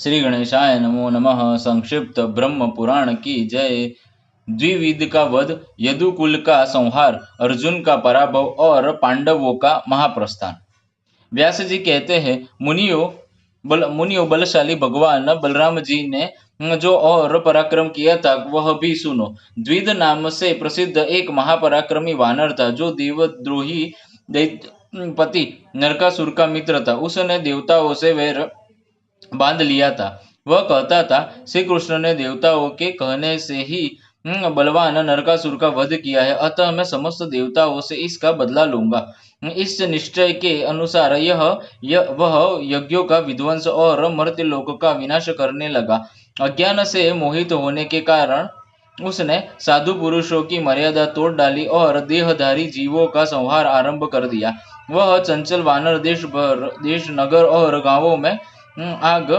श्री गणेशाय नमो नमः। संक्षिप्त ब्रह्म पुराण की जय। द्विविध का वध, यदुकुल का संहार, अर्जुन का पराभव और पांडवों का महाप्रस्थान। व्यास जी कहते हैं, मुनियों बलशाली भगवान बलराम जी ने जो और पराक्रम किया था वह भी सुनो। द्विध नाम से प्रसिद्ध एक महापराक्रमी वानर था जो देवद्रोही दैत्यपति नरकासुर का मित्र था। उसने देवताओं से वैर बांध लिया था। वह कहता था, श्री कृष्ण ने देवताओं के कहने से ही बलवान नरकासुर का वध किया है, अतः मैं समस्त देवताओं से इसका बदला लूंगा। इस निश्चय के अनुसार वह यज्ञों का विध्वंस और मर्त्यलोक का विनाश करने लगा। अज्ञान से मोहित होने के कारण उसने साधु पुरुषों की मर्यादा तोड़ डाली और देहधारी जीवों का संहार आरंभ कर दिया। वह चंचल वानर देश नगर और गांवों में आग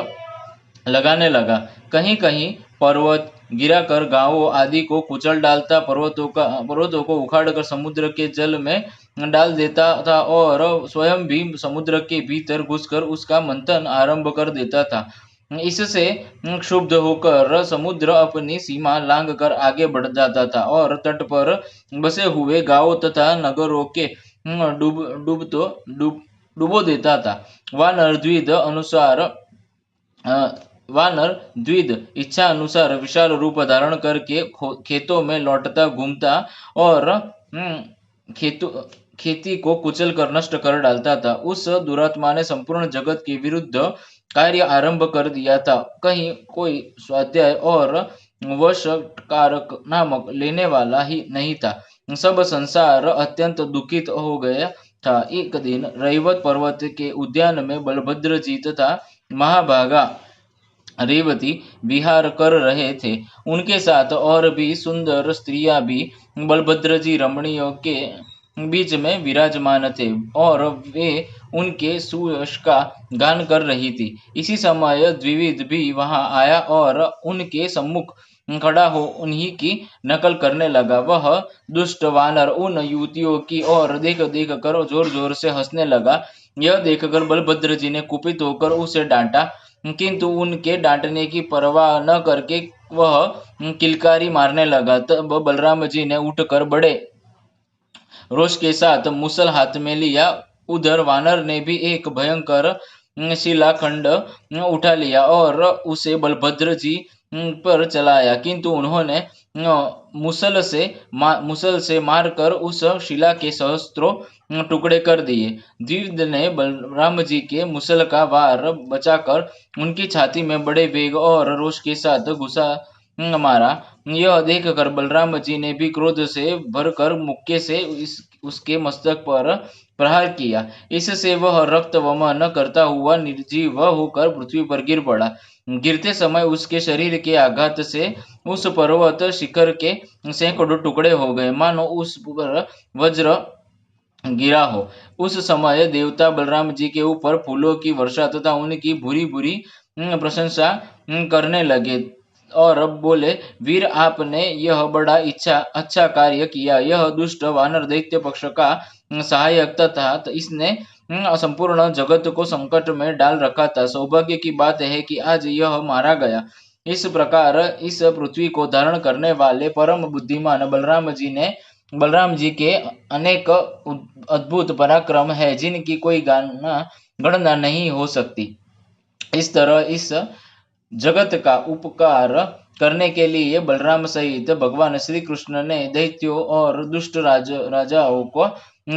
लगाने लगा। कहीं कहीं पर्वत गिराकर गांवों आदि को कुचल डालता, पर्वतों को उखाड़कर समुद्र के जल में डाल देता था और स्वयं भी समुद्र के भीतर घुसकर उसका मंथन आरंभ कर देता था। इससे क्षुब्ध होकर समुद्र अपनी सीमा लांघ कर आगे बढ़ जाता था और तट पर बसे हुए गांवों तथा नगरों के डुबो देता था। वानर द्विद इच्छा अनुसार विशाल रूप धारण करके खेतों में लौटता घूमता और खेतों खेती को कुचल कर नष्ट कर डालता था। उस दुरात्मा ने संपूर्ण जगत के विरुद्ध कार्य आरंभ कर दिया था। कहीं कोई स्वाध्याय और वश कारक नामक लेने वाला ही नहीं था। सब संसार अत्यंत दुखित हो गया था। एक दिन रैवत पर्वत के उद्यान में बलभद्र जी तथा महाभागा रेवती विहार कर रहे थे। उनके साथ और भी सुंदर स्त्रियां भी बलभद्र जी रमणियों के बीच में विराजमान थे और वे उनके सुयश का गान कर रही थी। इसी समय द्विविद भी वहां आया और उनके सम्मुख खड़ा हो उन्हीं की नकल करने लगा। वह दुष्ट वानर उन युवतियों की ओर देख देख कर जोर जोर से हंसने लगा। यह देखकर बलभद्र जी ने कुपित होकर उसे डांटा, किंतु उनके डांटने की परवाह न करके वह किलकारी मारने लगा। तब बलराम जी ने उठकर बड़े रोष के साथ मुसल हाथ में लिया। उधर वानर ने भी एक भयंकर शिलाखंड उठा लिया और उसे बलभद्र जी पर चलाया, किंतु उन्होंने मुसल से मारकर उस शिला के सहस्त्रों टुकड़े कर दिए। द्विविद ने बलराम जी के मुसल का वार बचाकर उनकी छाती में बड़े वेग और रोष के साथ घुसा मारा। यह देखकर बलराम जी ने भी क्रोध से भरकर मुक्के से उसके मस्तक पर प्रहार किया। इससे वह रक्त वमन करता हुआ निर्जीव होकर पृथ्वी पर गिर पड़ा। गिरते समय उसके शरीर के आघात से उस पर्वत शिखर के सैकड़ों टुकड़े हो गए, मानो उस पर वज्र गिरा हो। उस समय देवता बलराम जी के ऊपर फूलों की वर्षा तथा उनकी बुरी बुरी प्रशंसा करने लगे और अब बोले, वीर आपने यह बड़ा अच्छा कार्य किया। यह दुष्ट वानर दैत्य पक्ष का सहायक था, तो इसने संपूर्ण जगत को संकट में डाल रखा था। सौभाग्य की बात है कि आज यह मारा गया। इस प्रकार इस पृथ्वी को धारण करने वाले परम बुद्धिमान बलराम जी के अनेक अद्भुत पराक्रम है जिनकी कोई गणना नहीं हो सकती। इस तरह इस जगत का उपकार करने के लिए बलराम सहित भगवान श्री कृष्ण ने दैत्यों और दुष्ट राजाओं को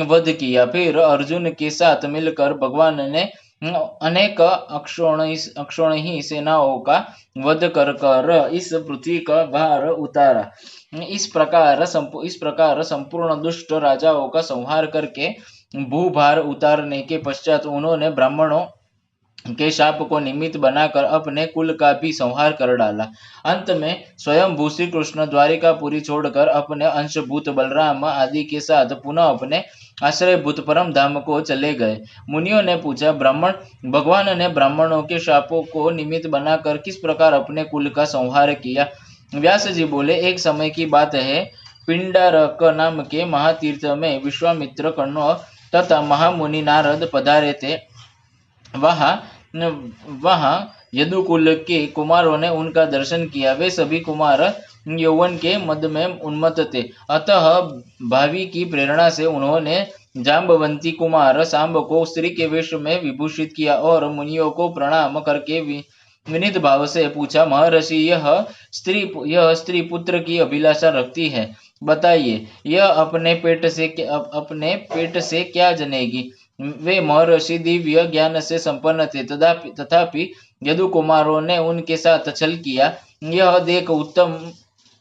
वध किया। फिर अर्जुन के साथ मिलकर भगवान ने अनेक अक्षौणी सेनाओं का वध कर इस पृथ्वी का भार उतारा। इस प्रकार संपूर्ण दुष्ट राजाओं का संहार करके भूभार उतारने के पश्चात उन्होंने ब्राह्मणों के शाप को निमित्त बनाकर अपने कुल का भी संहार कर डाला। अंत में स्वयं भू श्री कृष्ण द्वारिकापुरी छोड़कर अपने अंशभूत बलराम आदि के साथ पुनः अपने आश्रयभूत परम धाम को चले गए। मुनियों ने पूछा, भगवान ने ब्राह्मणों के शापों को निमित्त बनाकर किस प्रकार अपने कुल का संहार किया? व्यास जी बोले, एक समय की बात है, पिंडारक नाम के महातीर्थ में विश्वामित्र, कण्व तथा महामुनि नारद पधारे थे। वहां यदुकुल के कुमारों ने उनका दर्शन किया। वे सभी कुमार यौवन के मद में उन्मत्त थे, अतः भावी की प्रेरणा से उन्होंने जाम्बवंती कुमार सांब को स्त्री के वेश में विभूषित किया और मुनियों को प्रणाम करके विनीत भाव से पूछा, महर्षि, यह स्त्री पुत्र की अभिलाषा रखती है, बताइए यह अपने पेट से क्या जनेगी। वे महर्षि दिव्य ज्ञान से संपन्न थे, तथापि यदु कुमारों ने उनके साथ छल किया। यह देख उत्तम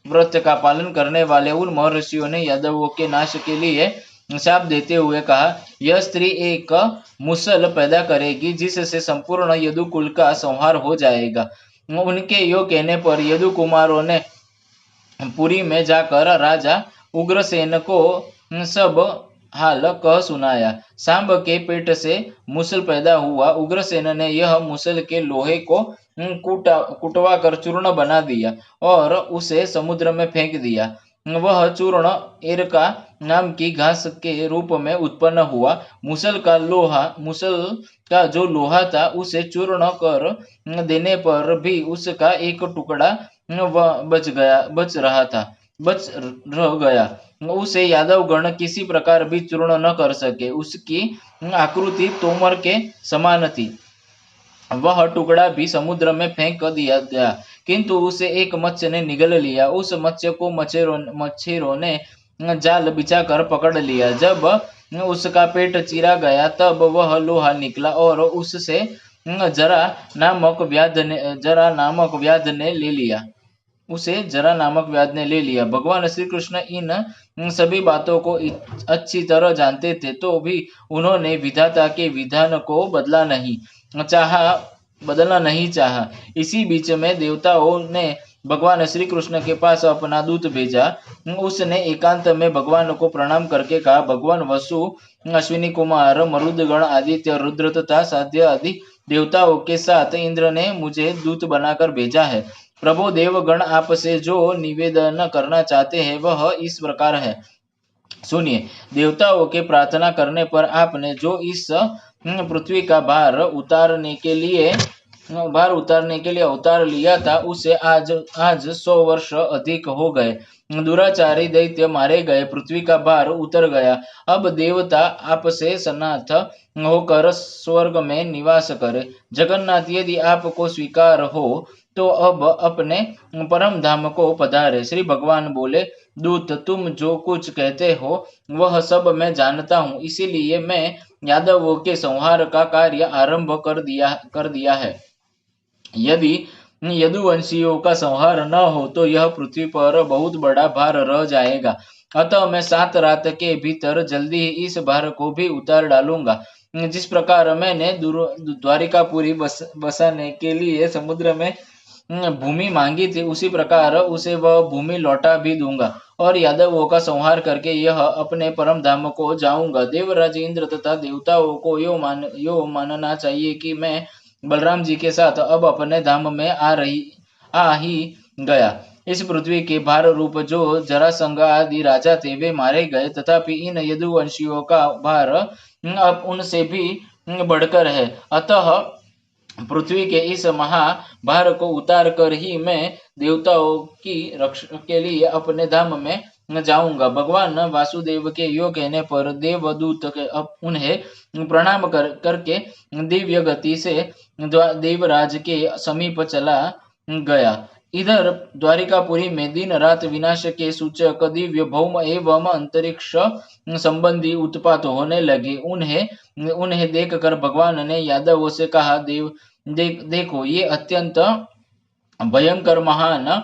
व्रत का पालन करने वाले उन महर्षियों ने यादवों के नाश के लिए शाप देते हुए कहा, यह स्त्री एक मुसल पैदा करेगी जिससे संपूर्ण यदुकुल का संहार हो जाएगा। उनके यो कहने पर यदु कुमारों ने पुरी में जाकर राजा उग्रसेन को सब हाल कह सुनाया। सांब के पेट से मुसल पैदा हुआ। उग्रसेन ने यह मुसल के लोहे को कुटवा कर चूर्ण बना दिया और उसे समुद्र में फेंक दिया। वह चूर्ण एरका नाम की घास के रूप में उत्पन्न हुआ। मुसल का जो लोहा था उसे चूर्ण कर देने पर भी उसका एक टुकड़ा बच रह गया। उसे यादव गण किसी प्रकार भी चूर्ण न कर सके। उसकी आकृति तोमर के समान थी। वह टुकड़ा भी समुद्र में फेंक दिया गया, किंतु उसे एक मत्स्य ने निगल लिया। उस मत्स्य को मच्छरों ने जाल बिछाकर पकड़ लिया। जब उसका पेट चीरा गया तब वह लोहा निकला और उससे जरा नामक व्याध ने ले लिया। भगवान श्री कृष्ण इन सभी बातों को अच्छी तरह जानते थे, तो भी उन्होंने विधाता के विधान को बदलना नहीं चाहा। इसी बीच में देवताओं ने भगवान श्री कृष्ण के पास अपना दूत भेजा। उसने एकांत में भगवान को प्रणाम करके कहा, भगवान वसु, अश्विनी कुमार, मरुदगण, आदित्य, रुद्र तथा साध्य आदि देवताओं के साथ इंद्र ने मुझे दूत बनाकर भेजा है। प्रभु, देवगण आपसे जो निवेदन करना चाहते हैं वह इस प्रकार है, सुनिए। देवताओं के प्रार्थना करने पर आपने जो इस पृथ्वी का भार उतारने के लिए अवतार लिया था, उसे आज 100 वर्ष अधिक हो गए। दुराचारी दैत्य मारे गए, पृथ्वी का भार उतर गया। अब देवता आपसे सन्नाथ होकर स्वर्ग में निवास करे। जगन्नाथ, यदि आपको स्वीकार हो तो अब अपने परम धाम को पधारे। श्री भगवान बोले, दूत, तुम जो कुछ कहते हो वह सब मैं जानता हूँ, इसीलिए मैं यादवों के संहार का कार्य आरंभ कर दिया है। यदि यदुवंशियों का संहार न हो तो यह पृथ्वी पर बहुत बड़ा भार रह जाएगा। अतः मैं 7 रात के भीतर जल्दी ही इस भार को भी उतार डालूंगा। जिस प्रकार मैंने द्वारिकापुरी बसाने के लिए समुद्र में भूमि मांगी थी, उसी प्रकार उसे वह भूमि लौटा भी दूंगा और यादवों का संहार करके यह अपने परम धाम को जाऊंगा। देवराज इंद्र तथा देवताओं को यो मानना चाहिए कि मैं बलराम जी के साथ अब अपने धाम में आ ही गया। इस पृथ्वी के भार रूप जो जरासंग आदि राजा थे वे मारे गए, तथापि इन यदुवंशियों का भार अब उनसे भी बढ़कर है। अतः पृथ्वी के इस महाभार को उतार कर ही मैं देवताओं की रक्षा के लिए अपने धाम में जाऊंगा। भगवान वासुदेव के यो कहने पर देवदूत उन्हें प्रणाम करके दिव्य गति से देवराज के समीप चला गया। इधर द्वारिकापुरी में दिन रात विनाश के सूचक दिव्य भौम एवं अंतरिक्ष संबंधी उत्पात होने लगे। उन्हें देखकर भगवान ने यादवों से कहा, देखो ये अत्यंत भयंकर महान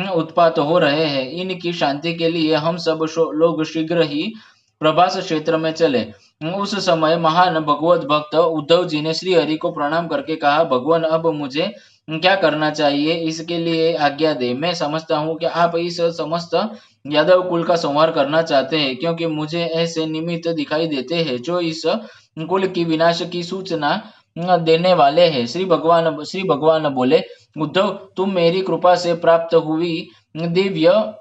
उत्पात हो रहे हैं। इनकी शांति के लिए हम सब लोग शीघ्र ही प्रभास क्षेत्र में चले। उस समय महान भगवत भक्त उद्धव जी ने श्री हरि को प्रणाम करके कहा, भगवान, अब मुझे क्या करना चाहिए, इसके लिए आज्ञा दे। मैं समझता हूँ कि आप इस समस्त यादव कुल का संहार करना चाहते हैं, क्योंकि मुझे ऐसे निमित्त दिखाई देते हैं जो इस कुल की विनाश की सूचना देने वाले हैं। श्री भगवान बोले, उद्धव, तुम मेरी कृपा से प्राप्त हुई दिव्य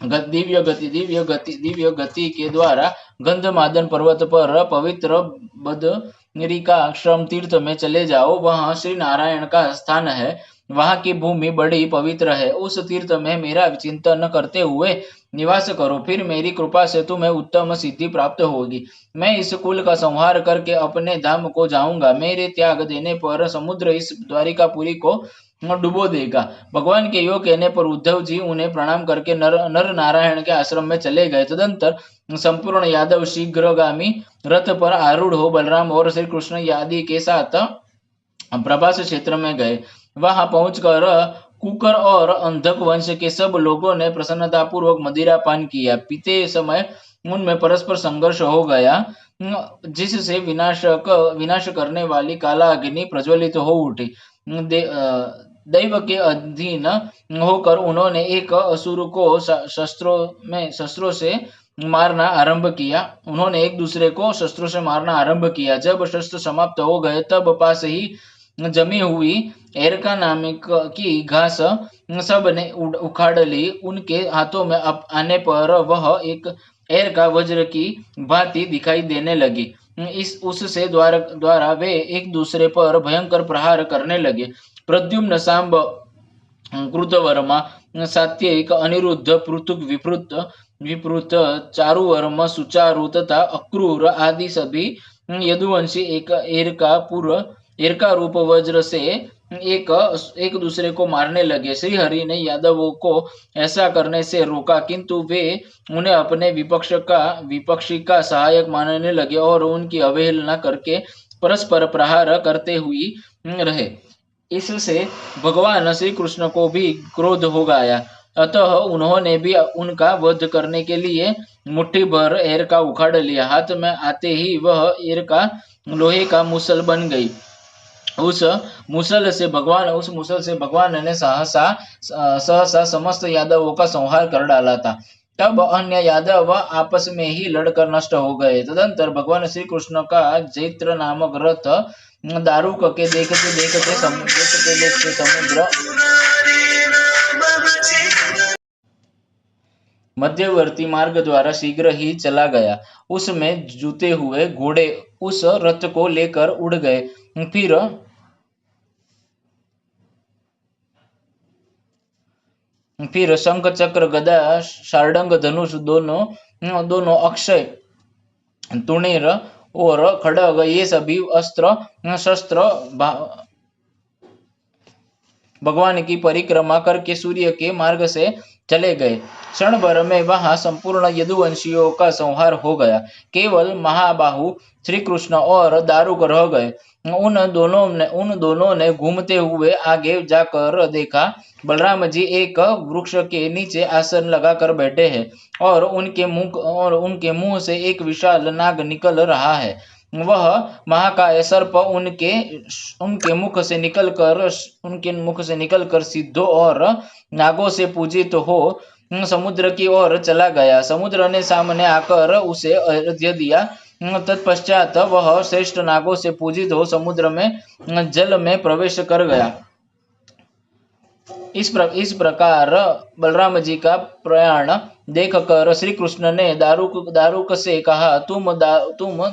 गति के द्वारा गंधमादन पर्वत पर पवित्र निरिकाश्रम तीर्थ में चले जाओ, वहाँ श्री नारायण का स्थान है, वहाँ की भूमि बड़ी पवित्र है, उस तीर्थ में मेरा चिंतन करते हुए निवास करो, फिर मेरी कृपा से तुम्हें उत्तम सिद्धि प्राप्त होगी। मैं इस कुल का संहार करके अपने धाम को जाऊंगा, मेरे त्याग देने पर समुद्र इस द्वारिकापुरी को डुबो देगा। भगवान के यो कहने पर उद्धव जी उन्हें प्रणाम करके नर नारायण के आश्रम में चले गए। तदंतर संपूर्ण यादव शीघ्रगामी रथ पर आरूढ़ हो बलराम और श्री कृष्ण आदि के साथ प्रभास क्षेत्र में गए। वहां पहुंचकर कुकर और अंधक वंश के सब लोगों ने प्रसन्नता पूर्वक मदिरा पान किया। पीते समय उनमें परस्पर संघर्ष हो गया, जिससे विनाश करने वाली काला अग्नि प्रज्वलित हो उठी। दैव के अधीन होकर उन्होंने एक असुर को शस्त्रों से मारना आरंभ किया। उन्होंने एक दूसरे को शस्त्रों से मारना आरंभ किया। जब शस्त्र समाप्त हो गए तब पास ही जमी हुई एरका नामक की घास सब ने उखाड़ ली। उनके हाथों में आने पर वह एक एरका वज्र की भांति दिखाई देने लगी। उससे द्वारा वे एक दूसरे पर भयंकर प्रहार करने लगे। प्रद्युम्न, सांब, कृतवर्मा, सात्ययिक, अनिरुद्ध, पृथुक, विपृत, चारुवर्म, सुचारु तथा अक्रूर आदि सभी यदुवंशी एरका रूप वज्र से एक दूसरे को मारने लगे। श्री हरि ने यादवों को ऐसा करने से रोका, किंतु वे उन्हें अपने विपक्षी का सहायक मानने लगे और उनकी अवहेलना करके परस्पर प्रहार करते हुए रहे। इससे भगवान श्री कृष्ण को भी क्रोध हो गया, अतः उन्होंने भी उनका वध करने के लिए मुट्ठी भर एरका उखाड़ लिया। हाथ में आते ही वह एरका लोहे का मुसल बन गई। उस मुसल से भगवान ने सहसा समस्त यादवों का संहार कर डाला था। तब अन्य यादव आपस में ही लड़कर नष्ट हो गए। तदंतर भगवान श्री कृष्ण का जैत्र नामक रथ दारुक के देखते समुद्र मध्यवर्ती मार्ग द्वारा शीघ्र ही चला गया। उसमें जुते हुए घोड़े उस रथ को लेकर उड़ गए। फिर शंख, चक्र, गदा, शार्दूल, धनुष, दोनों अक्षय तुणीर और खड्ग, ये सभी अस्त्र शस्त्र भगवान की परिक्रमा करके सूर्य के मार्ग से चले गए। क्षण भर में वहां संपूर्ण यदुवंशियों का संहार हो गया। केवल महाबाहु श्री कृष्ण और दारुक रह गए। उन दोनों ने घूमते हुए आगे जाकर देखा, बलराम जी एक वृक्ष के नीचे आसन लगाकर बैठे हैं और उनके मुंह से एक विशाल नाग निकल रहा है। वह महाकाय सर्प उनके मुख से निकलकर सिद्धों और नागों से पूजित हो समुद्र की ओर चला गया। समुद्र ने सामने आकर उसे अर्घ्य दिया। तत्पश्चात वह श्रेष्ठ नागों से पूजित हो समुद्र में जल में प्रवेश कर गया। इस प्रकार बलराम जी का प्रयाण देखकर श्री कृष्ण ने दारुक से कहा, तुम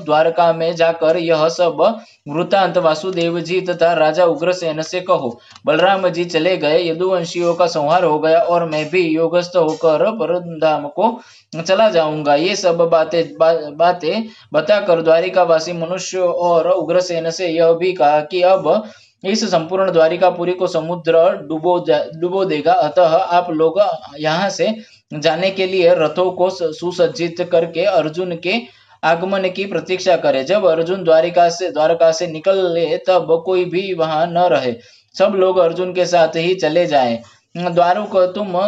द्वारका में जाकर यह सब वृतांत वासुदेव जी तथा राजा उग्रसेन से कहो। बलराम जी चले गए। यदुवंशियों का संहार हो गया और मैं भी योगस्थ होकर परमधाम को चला जाऊंगा। ये सब बातें बताकर द्वारिकावासी मनुष्य और उग्रसेन से यह भी कहा कि अब इस संपूर्ण द्वारिकापुरी को समुद्र डुबो देगा, अतः आप लोग यहाँ से जाने के लिए रथों को सुसज्जित करके अर्जुन के आगमन की प्रतीक्षा करें। जब अर्जुन द्वारका से निकले तब कोई भी वहां न रहे, सब लोग अर्जुन के साथ ही चले जाएं। द्वारुक, तुम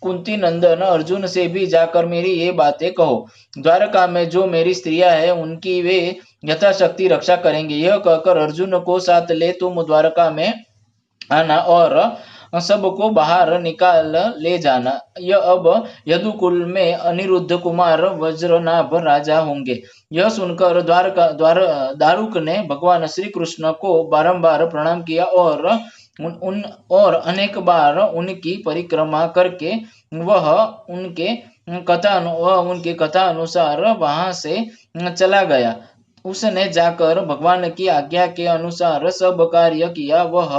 कुंती नंदन अर्जुन से भी जाकर मेरी ये बातें कहो। द्वारका में जो मेरी स्त्रियां हैं उनकी वे यथाशक्ति रक्षा करेंगे। यह कहकर अर्जुन को साथ ले तुम द्वारका में आना और सबको बाहर निकाल ले जाना। यह अब यदुकुल में अनिरुद्ध कुमार वज्रनाभ राजा होंगे। यह सुनकर दारुक ने भगवान श्री कृष्ण को बारंबार प्रणाम किया और अनेक बार उनकी परिक्रमा करके वह उनके कथा अनुसार वहां से चला गया। उसने जाकर भगवान की आज्ञा के अनुसार सब कार्य किया। वह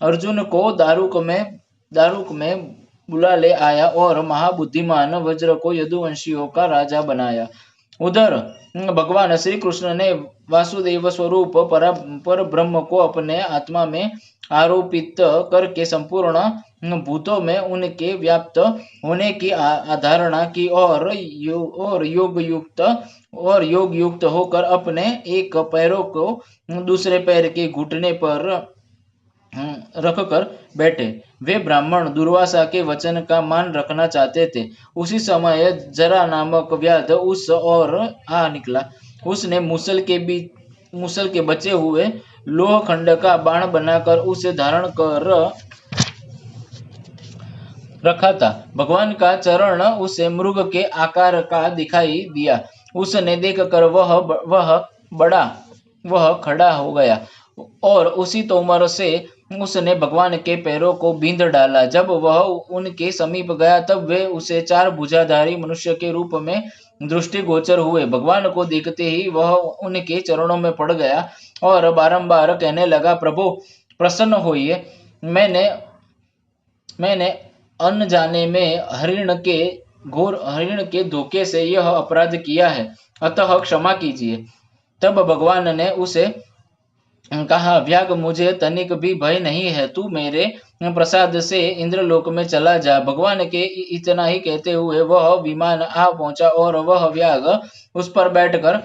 अर्जुन को दारुक में बुला ले आया और महाबुद्धिमान वज्र को यदुवंशियों का राजा बनाया। उधर भगवान श्री कृष्ण ने वासुदेव स्वरूप पर ब्रह्म को अपने आत्मा में आरोपित करके संपूर्ण भूतों में उनके व्याप्त होने की अवधारणा की और योग युक्त होकर अपने एक पैरों को दूसरे पैर के घुटने पर रखकर बैठे। वे ब्राह्मण दुर्वासा के वचन का मान रखना चाहते थे। उसी समय जरा नामक व्याध उस और आ निकला। उसने मूसल के बचे हुए लोह खंड का बाण बनाकर उसे धारण कर रखा था। भगवान का चरण उसे मृग के आकार का दिखाई दिया। उसने देखकर वह खड़ा हो गया और उसी तोमर से उसने भगवान के पैरों को बींध डाला। जब वह उनके समीप गया तब वे उसे 4 भुजाधारी मनुष्य के रूप में दृष्टिगोचर हुए। भगवान को देखते ही वह उनके चरणों में पड़ गया और बारंबार कहने लगा, प्रभु प्रसन्न होइए। मैंने अनजाने में हरिण के धोखे से यह अपराध किया है, अतः क्षमा कीजिए। तब भगवान ने उसे कहा, व्याग मुझे तनिक भी भय नहीं है, तू मेरे प्रसाद से इंद्रलोक में चला जा। भगवान के इतना ही कहते हुए वह विमान आ पहुंचा और वह व्याग उस पर बैठकर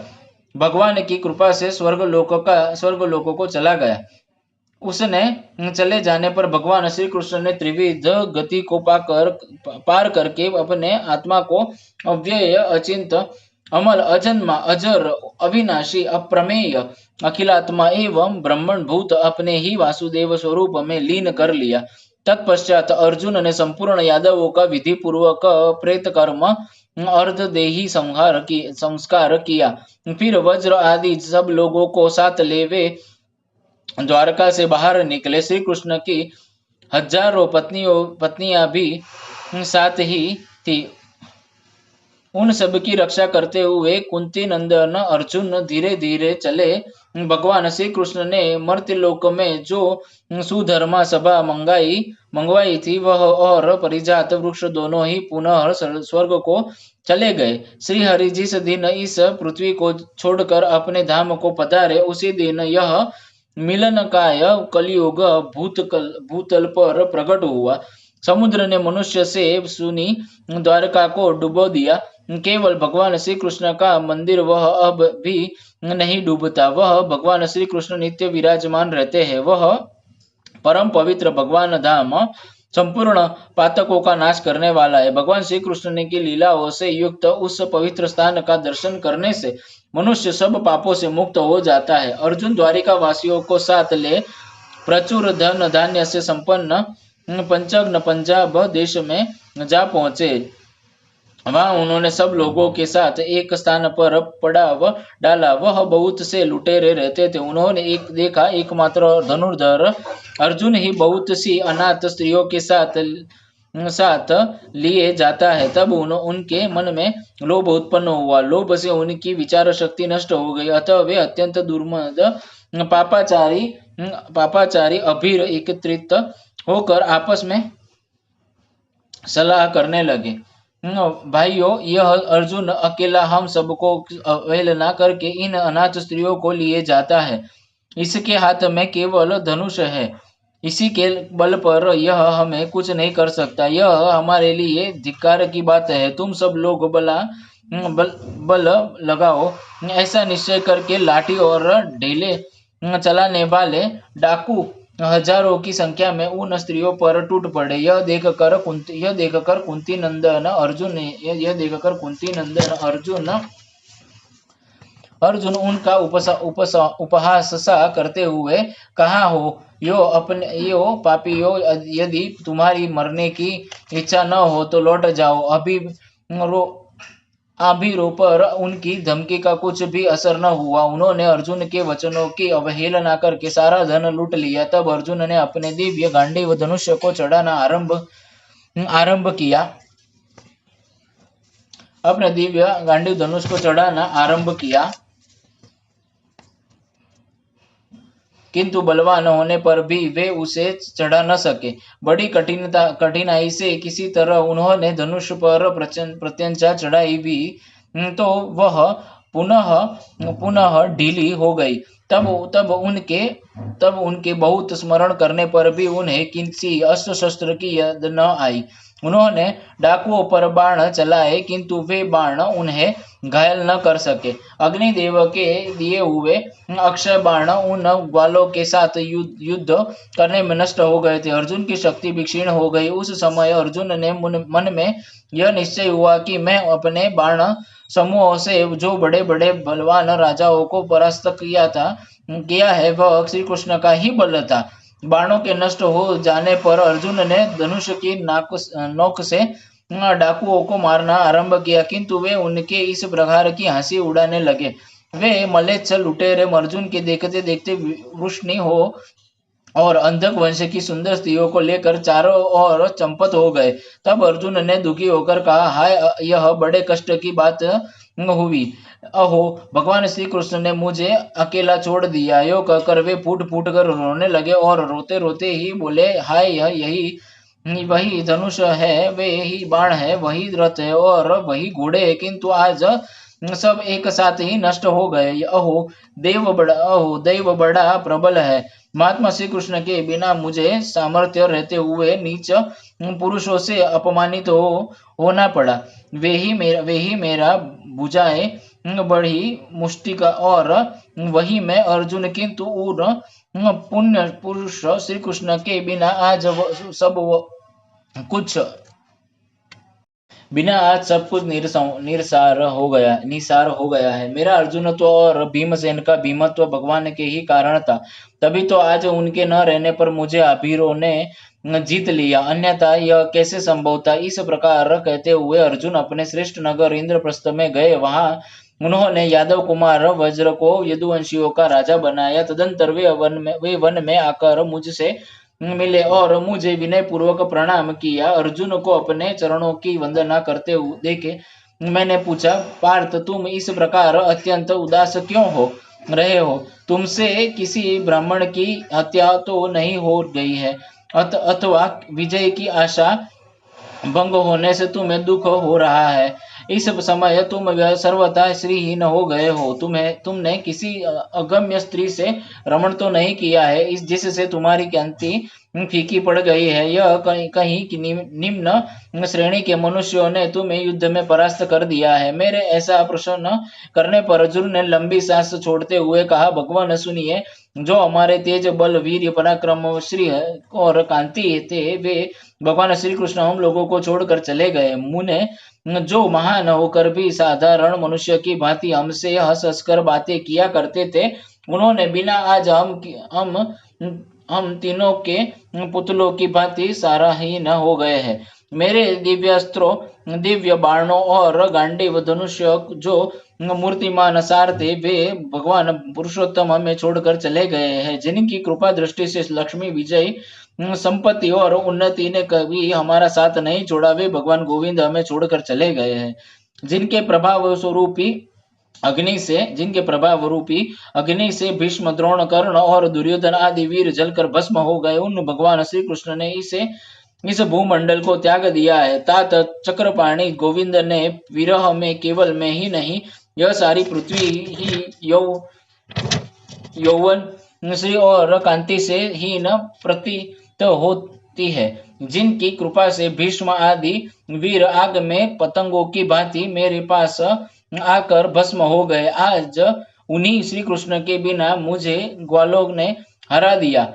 भगवान की कृपा से स्वर्गलोक को चला गया। उसने चले जाने पर भगवान श्री कृष्ण ने त्रिविध गति को पार करके अपने आत्मा को अव्यय, अचिंत, अमल, अजन्मा, अजर, अविनाशी, अप्रमेय, अखिलात्मा एवं ब्रह्मण भूत अपने ही वासुदेव स्वरूप में लीन कर लिया। तत्पश्चात अर्जुन ने संपूर्ण यादवों का विधि पूर्वक प्रेत कर्म अर्धदेही संस्कार किया। फिर वज्र आदि सब लोगों को साथ ले वे द्वारका से बाहर निकले। श्री कृष्ण की हजारों पत्नियां भी साथ ही थी। उन सब की रक्षा करते हुए कुंती नंदन अर्जुन धीरे धीरे चले। भगवान श्री कृष्ण ने मर्त्यलोक में जो सुधर्मा सभा मंगवाई थी वह और परिजात वृक्ष दोनों ही पुनः स्वर्ग को चले गए। श्री हरि जिस दिन इस पृथ्वी को छोड़कर अपने धाम को पधारे उसी दिन यह मिलनकाय कलियुग भूतल पर प्रकट हुआ। समुद्र ने मनुष्य से सुनी द्वारका को डुबो दिया। केवल भगवान श्री कृष्ण का मंदिर वह अब भी नहीं डूबता। वह भगवान श्री कृष्ण नित्य विराजमान रहते हैं। वह परम पवित्र भगवान धाम संपूर्ण पातकों का नाश करने वाला है। भगवान श्री कृष्ण की लीलाओं से युक्त उस पवित्र स्थान का दर्शन करने से मनुष्य सब पापों से मुक्त हो जाता है। अर्जुन द्वारिका वासियों को साथ ले प्रचुर धन धान्य से संपन्न पंचग्न पंजाब देश में जा पहुंचे। वहां उन्होंने सब लोगों के साथ एक स्थान पर पड़ाव डाला। वह बहुत से लुटेरे रहते थे। उन्होंने देखा एकमात्र धनुर्धर अर्जुन ही बहुत सी अनाथ स्त्रियों के साथ लिए जाता है। तब उनके मन में लोभ उत्पन्न हुआ। लोभ से उनकी विचार शक्ति नष्ट हो गई। अतः वे अत्यंत दुर्मद पापाचारी अभीर एकत्रित होकर आपस में सलाह करने लगे। भाइयों, यह अर्जुन अकेला हम सबको अवहेलना करके इन अनाथ स्त्रियों को लिए जाता है। इसके हाथ में केवल धनुष है। इसी के बल पर यह हमें कुछ नहीं कर सकता। यह हमारे लिए धिक्कार की बात है। तुम सब लोग बल लगाओ। ऐसा निश्चय करके लाठी और ढेले चलाने वाले डाकू हजारों की संख्या में उन स्त्रियों पर टूट पड़े। यह देखकर कुंती नंदन अर्जुन उनका उपहास सा करते हुए कहा, यो पापियों, यदि तुम्हारी मरने की इच्छा न हो तो लौट जाओ। आभीरों पर उनकी धमकी का कुछ भी असर न हुआ। उन्होंने अर्जुन के वचनों की अवहेलना करके सारा धन लूट लिया। तब अर्जुन ने अपने दिव्य गांडीव धनुष को चढ़ाना आरंभ किया। अपने दिव्य गांडीव धनुष को चढ़ाना आरंभ किया। किंतु बलवान होने पर भी वे उसे चढ़ा न सके। बड़ी कठिनाई से किसी तरह उन्होंने धनुष पर प्रत्यंचा चढ़ाई भी, तो वह पुनः पुनः ढीली हो गई। तब तब उनके तब उनके बहुत स्मरण करने पर भी उन्हें किसी अस्त्र शस्त्र की याद न आई। उन्होंने डाकुओं पर बाण चलाए, किंतु वे बाण उन्हें घायल न कर सके। अग्निदेव के दिए हुए अक्षय बाण उन ग्वालों के साथ युद्ध करने में नष्ट हो गए थे। अर्जुन की शक्ति भी क्षीण हो गई। उस समय अर्जुन ने मन में यह निश्चय हुआ कि मैं अपने बाण समूहों से जो बड़े बड़े बलवान राजाओं को परास्त किया है वह श्री कृष्ण का ही बल था। बाणों के नष्ट हो जाने पर अर्जुन ने धनुष की नोक से डाकुओं को मारना आरंभ किया, किंतु वे उनके इस प्रकार की हंसी उड़ाने लगे। वे मलेच्छ लुटेरे अर्जुन के देखते देखते वृष्णि हो और अंधक वंश की सुंदर स्त्रियों को लेकर चारों ओर चंपत हो गए। तब अर्जुन ने दुखी होकर कहा, हाय, यह बड़े कष्ट की बात हुई। अहो, भगवान श्री कृष्ण ने मुझे अकेला छोड़ दिया। यो कहकर वे फूट फूट कर रोने लगे और रोते रोते ही बोले, हाय, यही वही धनुष है, वे ही बाण है, वही रथ है और वही घोड़े है, किंतु आज सब एक साथ ही नष्ट हो गए। अहो देव बड़ा प्रबल है। महात्मा श्री कृष्ण के बिना मुझे सामर्थ्य रहते हुए नीच पुरुषों से अपमानित होना पड़ा। वे ही मेरा भुजाएं बढ़ी मुष्टिका और वही मैं अर्जुन, किंतु उन पुण्य पुरुष श्री कृष्ण के बिना आज सब कुछ निसार हो गया है। मेरा अर्जुनत्व और भीमसेन का भीमत्व भगवान के ही कारण था, तभी तो आज उनके न रहने पर मुझे अभीरों ने जीत लिया, अन्यथा यह कैसे संभव था। इस प्रकार कहते हुए अर्जुन अपने श्रेष्ठ नगर इंद्रप्रस्थ में गए। वहां उन्होंने यादव कुमार वज्र को यदुवंशियों का राजा बनाया। तदंतर वे वन में आकर मुझसे मिले और मुझे विनय पूर्वक प्रणाम किया। अर्जुन को अपने चरणों की वंदना करते हुए देखे मैंने पूछा, पार्थ, तुम इस प्रकार अत्यंत उदास क्यों हो रहे हो? तुमसे किसी ब्राह्मण की हत्या तो नहीं हो गई है, अथवा विजय की आशा भंग होने से तुम्हें दुख हो रहा है? इस समय तुम सर्वथा श्रीहीन हो गए हो। तुमने किसी अगम्य स्त्री से रमण तो नहीं किया है, जिससे तुम्हारी कांति फीकी पड़ गई है। यह कहीं निम्न श्रेणी के मनुष्यों ने तुम्हें युद्ध में परास्त कर दिया है। मेरे ऐसा प्रश्न करने पर अर्जुन ने लंबी सांस छोड़ते हुए कहा, भगवान सुनिए, जो हमारे तेज बल वीर पराक्रम श्री और कांति थे, वे भगवान श्री कृष्ण हम लोगों को छोड़कर चले गए। मुने जो महान होकर भी साधारण मनुष्य की भांति हमसे हंस हंस कर बातें किया करते थे, उन्होंने बिना आज हम तीनों के पुतलों की भांति सारा ही न हो गए हैं। मेरे दिव्यास्त्रों, दिव्य बाणों और गांडीव धनुष जो मूर्तिमान सार थे, वे भगवान पुरुषोत्तम हमें छोड़कर चले गए हैं। जिनकी कृपा दृष्टि से लक्ष्मी, विजय, संपत्ति और उन्नति ने कभी हमारा साथ नहीं छोड़ा, वे भगवान गोविंद हमें छोड़कर चले गए हैं। जिनके प्रभाव रूपी अग्नि से भीष्म, द्रोण, कर्ण और दुर्योधन आदि वीर जलकर भस्म हो गए, उन भगवान श्री कृष्ण ने इस भूमंडल को त्याग दिया है। तात चक्रपाणी गोविंद ने विरह में केवल मैं ही नहीं, यह सारी पृथ्वी ही यौवन, श्री और कांति से ही न प्रतीत होती है। जिनकी कृपा से भीष्म आदि वीर आग में पतंगों की भांति मेरे पास आकर भस्म हो गए, आज उन्हीं श्री कृष्ण के बिना मुझे ग्वालों ने हरा दिया।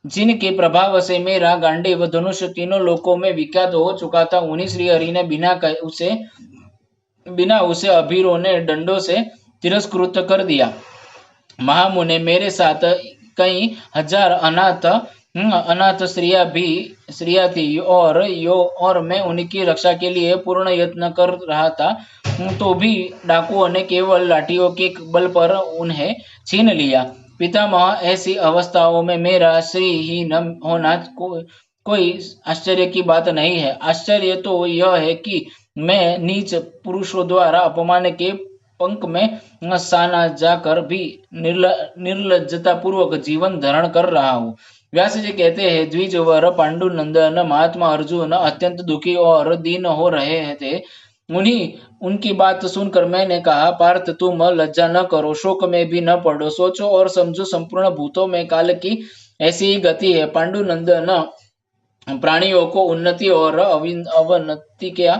जिनके प्रभाव से मेरा गांडीव धनुष तीनों लोकों में विख्यात हो चुका था, उन्हीं श्री हरि ने बिना उसे अभीरों ने डंडों से तिरस्कृत कर दिया। महामुने, मेरे साथ कई हजार अनाथ स्त्रियां थी और मैं उनकी रक्षा के लिए पूर्ण यत्न कर रहा था, तो भी डाकुओं ने केवल लाठियों के बल पर उन्हें छीन लिया। पितामह, ऐसी अवस्थाओं में मेरा श्रीहीन होना कोई आश्चर्य की बात नहीं है। आश्चर्य तो यह है कि मैं नीच पुरुषों द्वारा अपमान के पंख में साना जाकर भी निर्लज्जता पूर्वक जीवन धारण कर रहा हूँ। व्यास जी कहते हैं, द्विजवर पांडुनंदन महात्मा अर्जुन अत्यंत दुखी और दीन हो रहे थे। उन्हीं उनकी बात सुनकर मैंने कहा, पार्थ तुम लज्जा न करो, शोक में भी न पड़ो, सोचो और समझो, संपूर्ण भूतों में काल की ऐसी ही गति है। पांडुनंदन, प्राणियों को उन्नति और अवनति का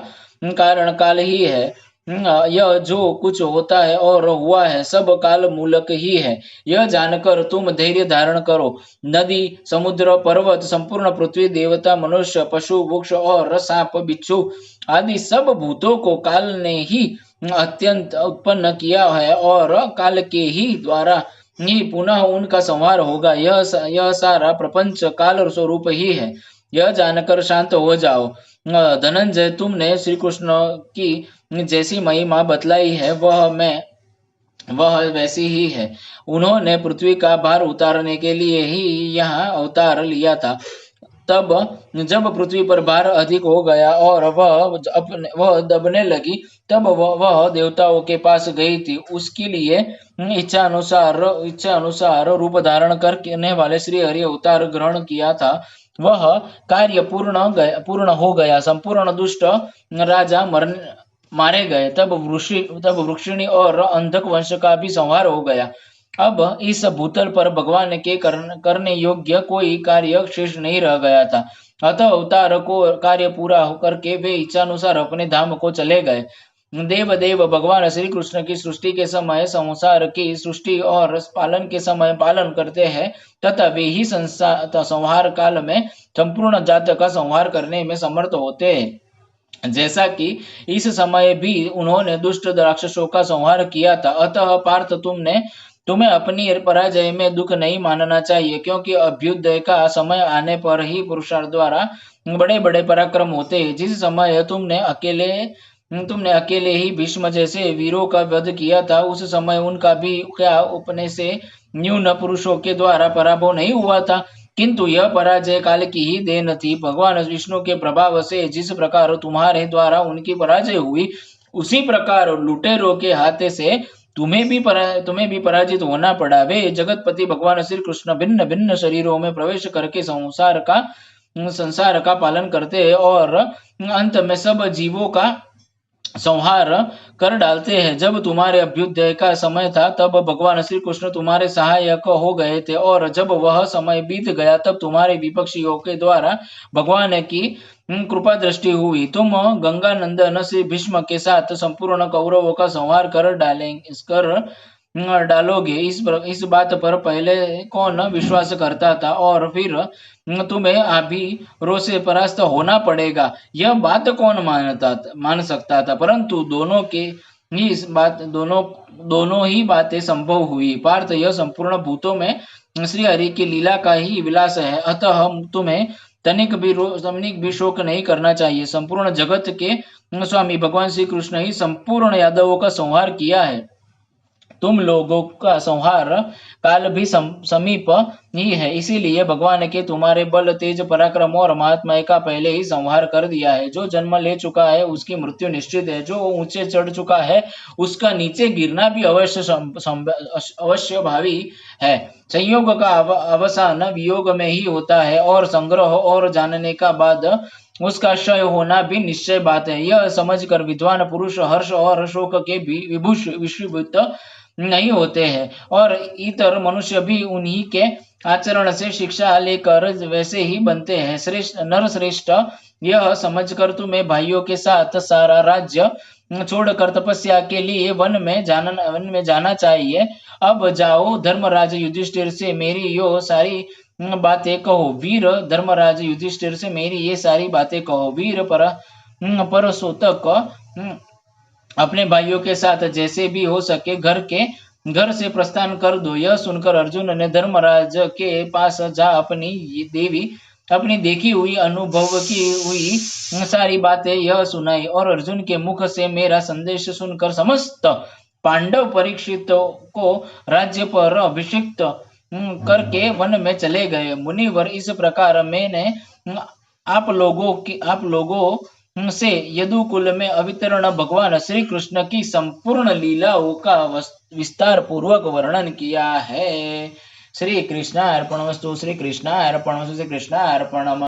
कारण काल ही है। यह जो कुछ होता है और हुआ है सब काल मूलक ही है। यह जानकर तुम धैर्य धारण करो। नदी, समुद्र, पर्वत, संपूर्ण पृथ्वी, देवता, मनुष्य, पशु, वृक्ष और सांप, बिच्छू आदि सब भूतों को काल ने ही अत्यंत उत्पन्न किया है और काल के ही द्वारा ही पुनः उनका संहार होगा। यह सारा प्रपंच काल स्वरूप ही है। यह जानकर शांत हो जाओ। धनंजय, तुमने श्री कृष्ण की जैसी महिमा बतलाई है वह वैसी ही है। उन्होंने पृथ्वी का भार उतारने के लिए ही यहाँ अवतार लिया था। तब जब पृथ्वी पर भार अधिक हो गया और वह दबने लगी, तब वह देवताओं के पास गई थी। उसके लिए इच्छा अनुसार रूप धारण करने वाले श्री हरि अवतार ग्रहण किया था। वह कार्य पूर्ण हो गया। संपूर्ण दुष्ट राजा मारे गए। तब वृक्षिणी और अंधक वंश का भी संहार हो गया। अब इस भूतल पर भगवान के करने योग्य कोई कार्य शेष नहीं रह गया था। अतः अवतार को कार्य पूरा करके वे इच्छानुसार अपने धाम को चले गए। देव भगवान श्री कृष्ण की सृष्टि के समय संसार की सृष्टि और पालन के समय पालन करते हैं तथा वे ही संहार काल में संपूर्ण जात का संहार करने में समर्थ होते हैं। जैसा कि इस समय भी उन्होंने दुष्ट राक्षसों का संहार किया था। अतः पार्थ, तुम्हें अपनी पराजय में दुख नहीं मानना चाहिए, क्योंकि अभ्युदय का समय आने पर ही पुरुषार्थ द्वारा बड़े बड़े पराक्रम होते हैं। जिस समय तुमने अकेले ही भीष्म जैसे वीरों का वध किया था, उस समय उनका भी क्या अपने से न्यून पुरुषों के द्वारा पराभव नहीं हुआ था। किंतु यह पराजय काल की ही देन थी। भगवान विष्णु के प्रभाव से जिस प्रकार तुम्हारे द्वारा उनकी पराजय हुई, उसी प्रकार लुटेरों के हाथे से तुम्हें भी पराजित होना पड़ा। वे जगतपति भगवान श्री कृष्ण भिन्न भिन्न शरीरों में प्रवेश करके संसार का पालन करते हैं और अंत में सब जीवों का संहार कर डालते हैं। जब तुम्हारे अभ्युदय का समय था तब भगवान श्री कृष्ण तुम्हारे सहायक हो गए थे, और जब वह समय बीत गया तब तुम्हारे विपक्षियों के द्वारा भगवान की कृपा दृष्टि हुई। तुम गंगा नंदन श्री भीष्म के साथ संपूर्ण कौरवों का संहार कर डालोगे। इस बात पर पहले कौन विश्वास करता था, और फिर तुम्हें अभी रो से परास्त होना पड़ेगा, यह बात कौन मान सकता था। परंतु दोनों ही बातें संभव हुई। पार्थ, यह संपूर्ण भूतों में श्री हरि की लीला का ही विलास है। अतः तुम्हें तनिक भी शोक नहीं करना चाहिए। संपूर्ण जगत के स्वामी भगवान श्री कृष्ण ही संपूर्ण यादवों का संहार किया है। तुम लोगों का संहार काल भी समीप ही है, इसीलिए भगवान के तुम्हारे बल, तेज, पराक्रम और महात्मा का पहले ही संहार कर दिया है। जो जन्म ले चुका है उसकी मृत्यु निश्चित है। जो ऊंचे चढ़ चुका है उसका नीचे गिरना भी अवश्य भावी है। संयोग का अवसान वियोग में ही होता है, और संग्रह और जानने का बाद उसका क्षय होना भी निश्चय बात है। यह समझकर विद्वान पुरुष हर्ष और शोक के विषीभूत नहीं होते हैं, और इतर मनुष्य भी उन्हीं के आचरण से शिक्षा लेकर वैसे ही बनते हैं। श्रेष्ठ, यह समझकर तुम्हें भाइयों के साथ सारा राज्य छोड़कर तपस्या के लिए वन में जाना चाहिए। अब जाओ, धर्मराज युधिष्ठिर से मेरी यो सारी बातें कहो। वीर धर्मराज युधिष्ठिर से मेरी ये सारी बातें कहो। वीर परसों तक अपने भाइयों के साथ जैसे भी हो सके घर से प्रस्थान कर दो। यह सुनकर अर्जुन ने धर्मराज के पास जा अपनी देखी हुई, अनुभव की हुई सारी बातें यह सुनाई, और अर्जुन के मुख से मेरा संदेश सुनकर समस्त पांडव परीक्षित को राज्य पर अभिषिक्त करके वन में चले गए। मुनिवर, इस प्रकार मैंने आप लोगों से यदुकुल में अवतरण भगवान श्री कृष्ण की संपूर्ण लीलाओं का विस्तार पूर्वक वर्णन किया है। श्री कृष्णार्पणमस्तु, श्री कृष्णार्पणमस्तु, श्री कृष्णार्पणमस्तु।